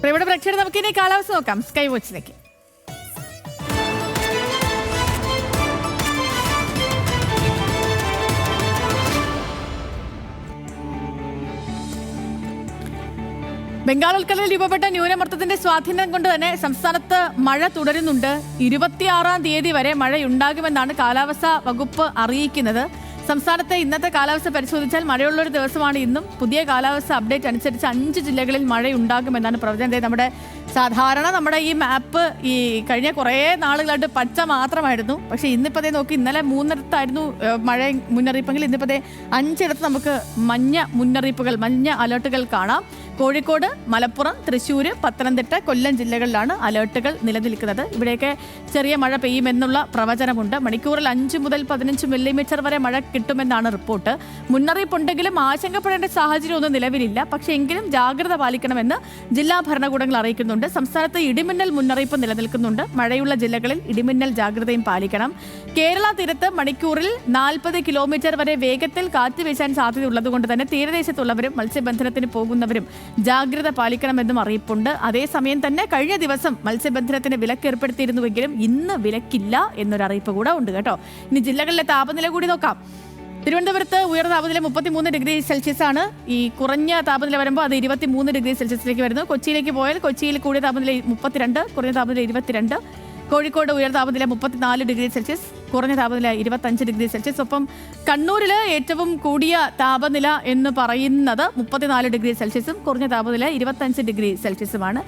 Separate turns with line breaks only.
പ്രിയപ്പെട്ട പ്രേക്ഷകർ, നമുക്കിനി കാലാവസ്ഥ നോക്കാം സ്കൈ വാച്ചിലേക്ക്. ബംഗാൾ ഉൾക്കടലിൽ രൂപപ്പെട്ട ന്യൂനമർദ്ദത്തിന്റെ സ്വാധീനം കൊണ്ട് തന്നെ സംസ്ഥാനത്ത് മഴ തുടരുന്നുണ്ട്. 26-ാം തീയതി വരെ മഴയുണ്ടാകുമെന്നാണ് കാലാവസ്ഥാ വകുപ്പ് അറിയിക്കുന്നത്. സംസ്ഥാനത്തെ ഇന്നത്തെ കാലാവസ്ഥ പരിശോധിച്ചാൽ മഴയുള്ളൊരു ദിവസമാണ് ഇന്നും. പുതിയ കാലാവസ്ഥ അപ്ഡേറ്റ് അനുസരിച്ച് 5 ജില്ലകളിൽ മഴയുണ്ടാകുമെന്നാണ് പ്രവചനം. നമ്മുടെ സാധാരണ നമ്മുടെ ഈ മാപ്പ് ഈ കഴിഞ്ഞ കുറേ നാളുകളായിട്ട് പച്ച മാത്രമായിരുന്നു. പക്ഷേ ഇന്നിപ്പോൾ നോക്കി, ഇന്നലെ 3 മഴ മുന്നറിയിപ്പെങ്കിൽ ഇന്നിപ്പോൾ 5 നമുക്ക് മഞ്ഞ മുന്നറിയിപ്പുകൾ, മഞ്ഞ അലേർട്ടുകൾ കാണാം. കോഴിക്കോട്, മലപ്പുറം, തൃശ്ശൂർ, പത്തനംതിട്ട, കൊല്ലം ജില്ലകളിലാണ് അലേർട്ടുകൾ നിലനിൽക്കുന്നത്. ഇവിടെയൊക്കെ ചെറിയ മഴ പെയ്യുമെന്നുള്ള പ്രവചനമുണ്ട്. മണിക്കൂറിൽ 5 മുതൽ 15 മില്ലിമീറ്റർ വരെ മഴ കിട്ടുമെന്നാണ് റിപ്പോർട്ട്. മുന്നറിയിപ്പുണ്ടെങ്കിലും ആശങ്കപ്പെടേണ്ട സാഹചര്യമൊന്നും നിലവിലില്ല. പക്ഷേ എങ്കിലും ജാഗ്രത പാലിക്കണമെന്ന് ജില്ലാ ഭരണകൂടങ്ങൾ അറിയിക്കുന്നുണ്ട്. സംസ്ഥാനത്ത് ഇടിമിന്നൽ മുന്നറിയിപ്പ് നിലനിൽക്കുന്നുണ്ട്. മഴയുള്ള ജില്ലകളിൽ ഇടിമിന്നൽ ജാഗ്രതയും പാലിക്കണം. കേരള തീരത്ത് മണിക്കൂറിൽ 40 കിലോമീറ്റർ വരെ വേഗത്തിൽ കാറ്റ് വീശാൻ സാധ്യതയുള്ളതുകൊണ്ട് തന്നെ തീരദേശത്തുള്ളവരും മത്സ്യബന്ധനത്തിന് പോകുന്നവരും ജാഗ്രത പാലിക്കണമെന്നും അറിയിപ്പുണ്ട്. അതേസമയം തന്നെ കഴിഞ്ഞ ദിവസം മത്സ്യബന്ധനത്തിന് വിലക്ക് ഏർപ്പെടുത്തിയിരുന്നുവെങ്കിലും ഇന്ന് വിലക്കില്ല എന്നൊരു അറിയിപ്പ് കൂടെ ഉണ്ട് കേട്ടോ. ഇനി ജില്ലകളിലെ താപനില കൂടി നോക്കാം. തിരുവനന്തപുരത്ത് ഉയർന്ന താപനില 33 ഡിഗ്രി സെൽഷ്യസ് ആണ്. ഈ കുറഞ്ഞ താപനില വരുമ്പോൾ അത് 23 ഡിഗ്രി സെൽഷ്യസിലേക്ക് വരുന്നു. കൊച്ചിയിലേക്ക് പോയാൽ കൊച്ചിയിൽ കൂടിയ താപനില 32, കുറഞ്ഞ താപനില 22. കോഴിക്കോട് ഉയർന്ന താപനില 34 ഡിഗ്രി സെൽഷ്യസ്, കുറഞ്ഞ താപനില 25 ഡിഗ്രി സെൽഷ്യസ്. ഒപ്പം കണ്ണൂരിൽ ഏറ്റവും കൂടിയ താപനില എന്ന് പറയുന്നത് 34 ഡിഗ്രി സെൽഷ്യസും കുറഞ്ഞ താപനില 25 ഡിഗ്രി സെൽഷ്യസുമാണ്.